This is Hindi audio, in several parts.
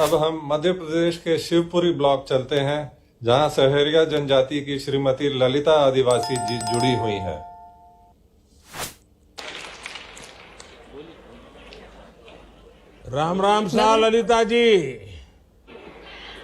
अब हम मध्य प्रदेश के शिवपुरी ब्लॉक चलते हैं, जहां सहरिया जनजाति की श्रीमती ललिता आदिवासी जी जुड़ी हुई हैं। राम राम सा ललिता जी।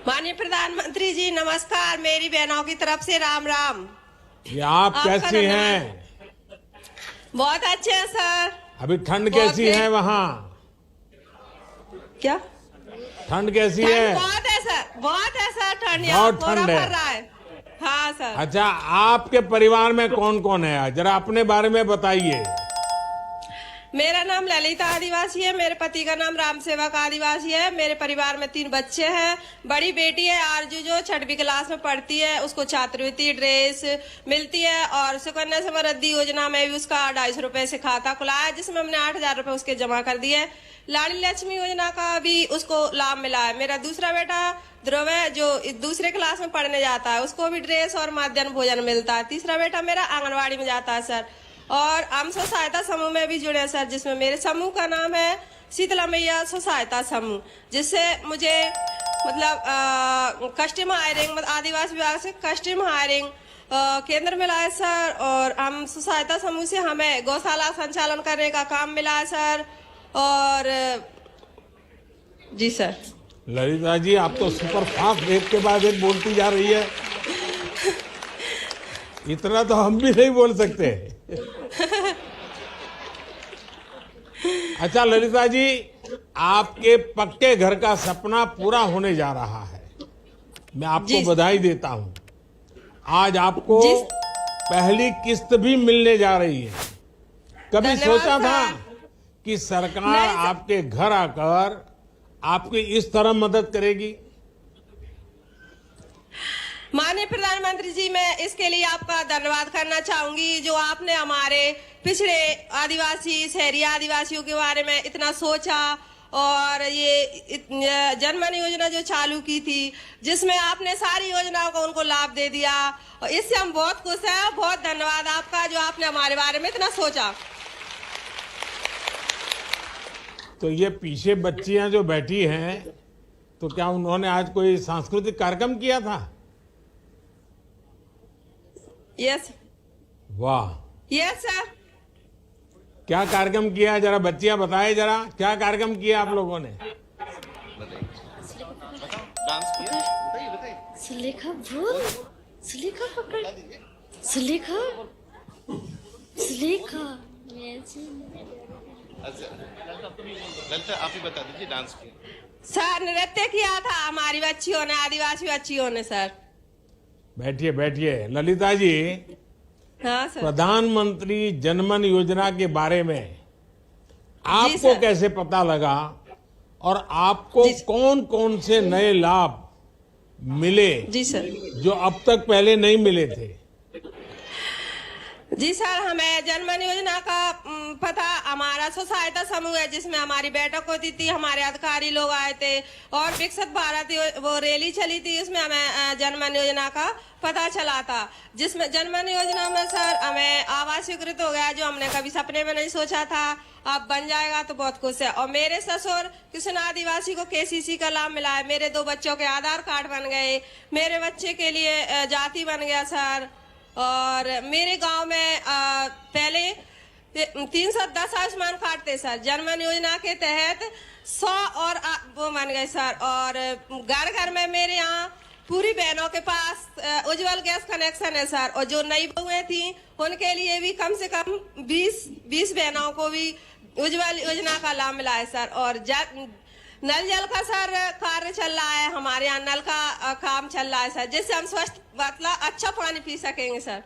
माननीय प्रधानमंत्री जी नमस्कार। मेरी बहनों की तरफ से राम राम। ये आप आपका कैसी हैं? बहुत अच्छे हैं सर। अभी ठंड बहुत कैसी है। है वहाँ? क्या ठंड कैसी ठंड है? बहुत है सर, बहुत है सर। ठंड यहाँ बहुत कोहरा ठंड है। पड़ रहा है। हाँ सर। अच्छा, आपके परिवार में कौन कौन है, जरा अपने बारे में बताइए। मेरा नाम ललिता आदिवासी है, मेरे पति का नाम राम सेवक आदिवासी है। मेरे परिवार में 3 बच्चे हैं। बड़ी बेटी है आरजू, जो 6वीं क्लास में पढ़ती है, उसको छात्रवृत्ति ड्रेस मिलती है, और सुकन्या समृद्धि योजना में भी उसका 250 रुपए से खाता खुला है, जिसमें हमने 8000 रुपए उसके जमा कर दिए। लाडली लक्ष्मी योजना का भी उसको लाभ मिला है। मेरा दूसरा बेटा ध्रुव है, जो दूसरे क्लास में पढ़ने जाता है, उसको भी ड्रेस और मध्याह्न भोजन मिलता है। तीसरा बेटा मेरा आंगनबाड़ी में जाता है सर। और हम स्व सहायता समूह में भी जुड़े हैं सर, जिसमें मेरे समूह का नाम है शीतला मैया स्व सहायता समूह, जिससे मुझे मतलब कस्टम हायरिंग आदिवासी विभाग से कस्टम हायरिंग केंद्र मिला है सर। और हम स्व सहायता समूह से हमें गौशाला संचालन करने का काम मिला है सर। और जी सर। ललिता जी, आप तो सुपर फास्ट एक के बाद एक बोलती जा रही है। इतना तो हम भी नहीं बोल सकते। अच्छा ललिता जी, आपके पक्के घर का सपना पूरा होने जा रहा है। मैं आपको बधाई देता हूँ। आज आपको पहली किस्त भी मिलने जा रही है। कभी सोचा था कि सरकार आपके घर आकर आपकी इस तरह मदद करेगी? माननीय प्रधानमंत्री जी, मैं इसके लिए आपका धन्यवाद करना चाहूंगी, जो आपने हमारे पिछड़े आदिवासी शहरी आदिवासियों के बारे में इतना सोचा, और ये जनमन योजना जो चालू की थी, जिसमें आपने सारी योजनाओं को उनको लाभ दे दिया, और इससे हम बहुत खुश हैं। बहुत धन्यवाद आपका, जो आपने हमारे बारे में इतना सोचा। तो ये पीछे बच्चियां जो बैठी हैं, तो क्या उन्होंने आज कोई सांस्कृतिक कार्यक्रम किया था? यस। वाह। Yes sir. क्या कार्यक्रम किया, जरा बच्चियां बताएं, जरा क्या कार्यक्रम किया आप लोगों ने? डांस किया? बताइए। सुलेखा बोल, सुलेखा पकड़, सुलेखा, सुलेखा। ललिता आप ही बता दीजिए, डांस किया? सर नृत्य किया था हमारी बच्चियों ने, आदिवासी बच्चियों ने सर। बैठिए बैठिए। ललिता जी, हाँ सर। प्रधानमंत्री जनमन योजना के बारे में आपको सर। कैसे पता लगा, और आपको कौन कौन से नए लाभ मिले जी सर। जो अब तक पहले नहीं मिले थे? जी सर, हमें जनमन योजना का पता हमारा स्व सहायता समूह है, जिसमें हमारी बैठक होती थी, हमारे अधिकारी लोग आए थे, और विकसित भारत वो रैली चली थी, उसमें हमें जनमन योजना का पता चला था। जिसमें जनमन योजना में सर हमें आवास स्वीकृत हो गया, जो हमने कभी सपने में नहीं सोचा था। अब बन जाएगा तो बहुत खुश है। और मेरे ससुर कृष्ण आदिवासी को केसीसी का लाभ मिला है। मेरे 2 बच्चों के आधार कार्ड बन गए, मेरे बच्चे के लिए जाति बन गया सर। और मेरे गांव में पहले 310 आयुष्मान कार्ड थे सर, जनमन योजना के तहत 100 और वो बन गए सर। और घर घर में मेरे यहाँ पूरी बहनों के पास उज्जवल गैस कनेक्शन है सर। और जो नई बहुएं थी, उनके लिए भी कम से कम 20 बहनों को भी उज्जवल योजना का लाभ मिला है सर। और नल जल का सर कार्य चल रहा है, हमारे यहाँ नल का काम चल रहा है सर, जिससे हम स्वस्थ मतलब अच्छा पानी पी सकेंगे सर।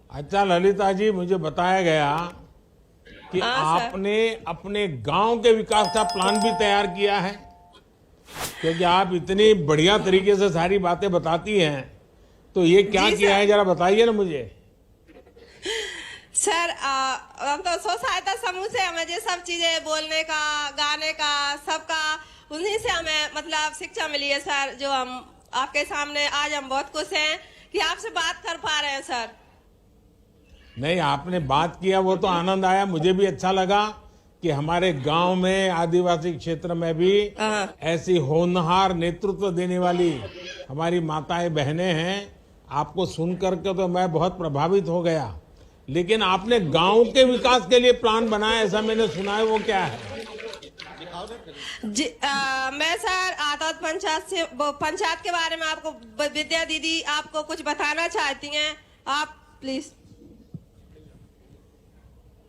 अच्छा ललिता जी, मुझे बताया गया कि आपने अपने गांव के विकास का प्लान भी तैयार किया है, क्योंकि आप इतनी बढ़िया तरीके से सारी बातें बताती हैं। तो ये क्या किया है, जरा बताइए ना मुझे। सर हम तो स्व सहायता समूह से हमें ये सब चीजें बोलने का, गाने का, सबका उन्हीं से हमें मतलब शिक्षा मिली है सर, जो हम आपके सामने आज हम बहुत खुश हैं कि आपसे बात कर पा रहे हैं सर। नहीं, आपने बात किया वो तो आनंद आया, मुझे भी अच्छा लगा कि हमारे गांव में आदिवासी क्षेत्र में भी ऐसी होनहार नेतृत्व देने वाली हमारी माताएं बहनें हैं। आपको सुन करके तो मैं बहुत प्रभावित हो गया। लेकिन आपने गांव के विकास के लिए प्लान बनाया, ऐसा मैंने सुना है, वो क्या है? मैं सर आतौद पंचायत के बारे में आपको विद्या दीदी आपको कुछ बताना चाहती हैं, आप प्लीज।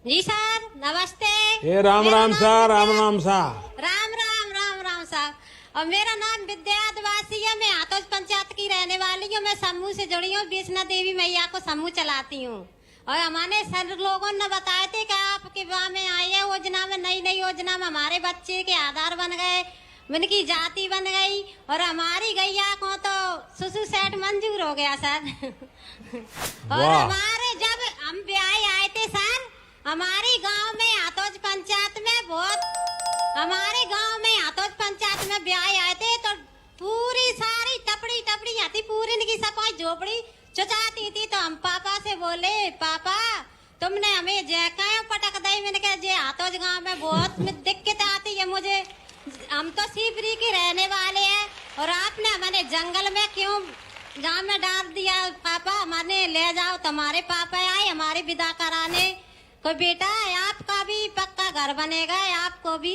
जी सर, नमस्ते। ए राम राम सा, राम राम सा। राम राम राम राम सर। और मेरा नाम विद्या आदिवासी है। मैं आतौज पंचायत की रहने वाली हूँ। मैं समूह से जुड़ी हूँ, वैष्णो देवी मैया को समूह चलाती हूँ। और हमारे सर लोगों ने बताए थे कि आपके गाँव में आई है योजना में, नई नई योजना में हमारे बच्चे के आधार बन गए, उनकी जाति बन गई, और हमारी गैया को तो सुसु सेट मंजूर हो गया सर। और हमारे जब हम ब्याह आए थे सर, हमारे गांव में आतौज पंचायत में हमारे गांव में आतौज पंचायत में ब्याह आए थे, तो पूरी सारी टपड़ी आती, पूरी इनकी सफाई झोपड़ी चुचाती थी। तो हम पापा से बोले, पापा तुमने हमें जैकायों पटक दी। मैंने कहा जे आतौज गांव में बहुत दिक्कत आती है मुझे, हम तो सीपरी के रहने वाले हैं, और आपने हमारे जंगल में क्यों गांव में डाल दिया? पापा हमारे ले जाओ। तुम्हारे पापा आए हमारे विदा कराने को, बेटा आपका भी पक्का घर बनेगा, आपको भी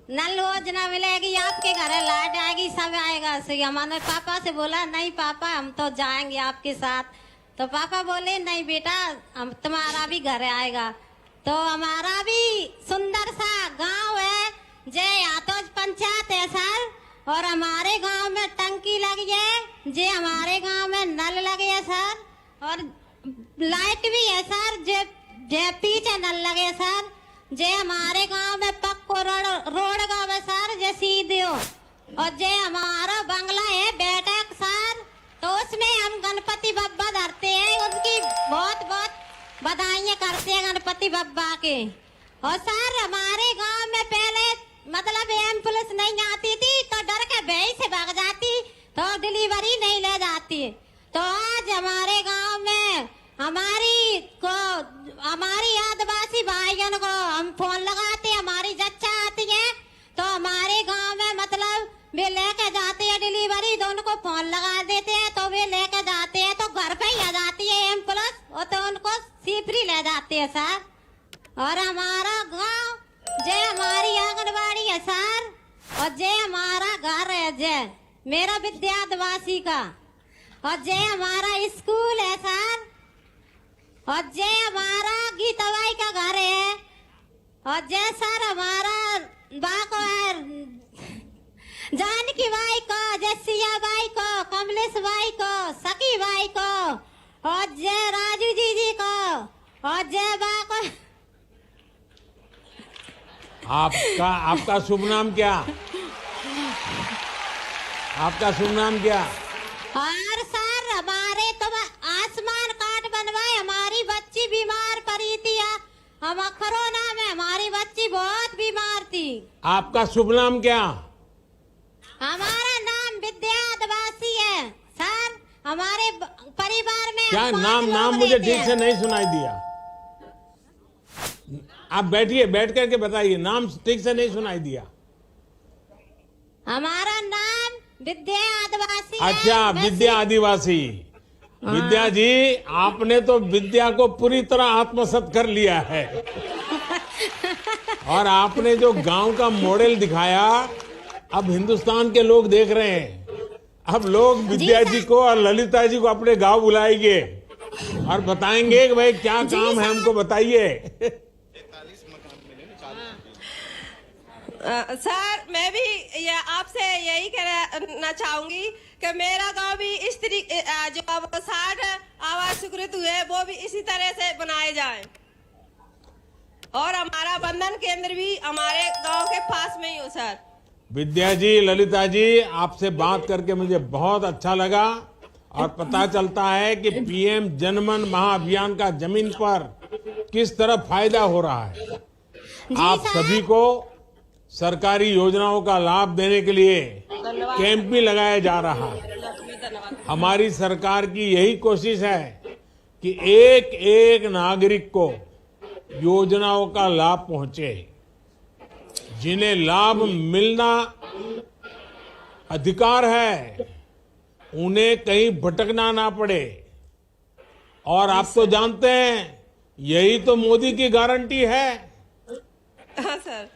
नल योजना मिलेगी, आपके घर लाइट आएगी, सब आएगा। सही हमारे पापा से बोला, नहीं पापा हम तो जाएंगे आपके साथ। तो पापा बोले, नहीं बेटा हम तुम्हारा भी घर आएगा। तो हमारा भी सुंदर सा गांव है, जय आतौज पंचायत है सर। और हमारे गांव में टंकी लगी है, जे हमारे गांव में नल लगे है सर, और लाइट भी है सर, जे पीछे नल लगे सर। जे हमारे गांव में पक्को रोड गांव है सर, जे सीधे हो। और जे हमारा बंगला है बैठक सर, तो उसमें हम गणपति बप्पा धरते हैं, उनकी बहुत बहुत बधाइयाँ करते हैं गणपति बप्पा के। और सर हमारे गांव में पहले मतलब एम्बुलेंस नहीं आती थी, तो डर के भय से भाग जाती, तो डिलीवरी नहीं ले जाती। तो आज हमारे गांव में हमारी आदिवासी भाइयों को हम फोन लगाते, हमारी जच्चा आती है, तो हमारे गांव में मतलब वे लेके जाते हैं डिलीवरी, तो उनको फोन लगा देते हैं, तो वे लेके जाते हैं, तो घर पे ही आ जाती है एम्बुलेंस, और तो उनको सीपरी ले जाते हैं सर। और हमारा गांव जय हमारी आंगनबाड़ी है सर, और जय हमारा घर है, जय मेरा विद्या आदिवासी का, और जय हमारा स्कूल है सर, और जय हमारा गीताबाई का घर है, और जय सर हमारा बाको है जानकी बाई को, जसिया बाई को, कमलेश बाई को, सखी बाई को, और जय राजू जी को, और जय बाको। आपका शुभ नाम क्या? आपका शुभ नाम क्या? और सर हमारे तो आयुष्मान कार्ड बनवाए, हमारी बच्ची बीमार पड़ी थी, हम कोरोना में हमारी बच्ची बहुत बीमार थी। आपका शुभ नाम क्या? हमारा नाम विद्या आदिवासी है सर। हमारे परिवार में क्या नाम मुझे ठीक से नहीं सुनाई दिया। आप बैठिए, बैठ करके बताइए, नाम ठीक से नहीं सुनाई दिया। हमारा नाम विद्या आदिवासी है। अच्छा, विद्या आदिवासी। विद्या जी, आपने तो विद्या को पूरी तरह आत्मसात कर लिया है। और आपने जो गांव का मॉडल दिखाया, अब हिंदुस्तान के लोग देख रहे हैं। अब लोग विद्या जी को और ललिता जी को अपने गांव बुलाएंगे और बताएंगे कि भाई क्या काम है, हमको बताइए। सर मैं भी आपसे यही कहना चाहूंगी कि मेरा गांव भी इस तरीके जो अब 60 आवास स्वीकृत हुए वो भी इसी तरह से बनाए जाए, और हमारा बंधन केंद्र भी हमारे गांव के पास में ही हो सर। विद्या जी, ललिता जी, आपसे बात करके मुझे बहुत अच्छा लगा, और पता चलता है कि पीएम जनमन महाअभियान का जमीन पर किस तरह फायदा हो रहा है। आप सभी को सरकारी योजनाओं का लाभ देने के लिए कैंप भी लगाया जा रहा है। हमारी सरकार की यही कोशिश है कि एक एक नागरिक को योजनाओं का लाभ पहुंचे। जिन्हें लाभ मिलना अधिकार है, उन्हें कहीं भटकना ना पड़े। और आप तो जानते हैं, यही तो मोदी की गारंटी है। हाँ सर।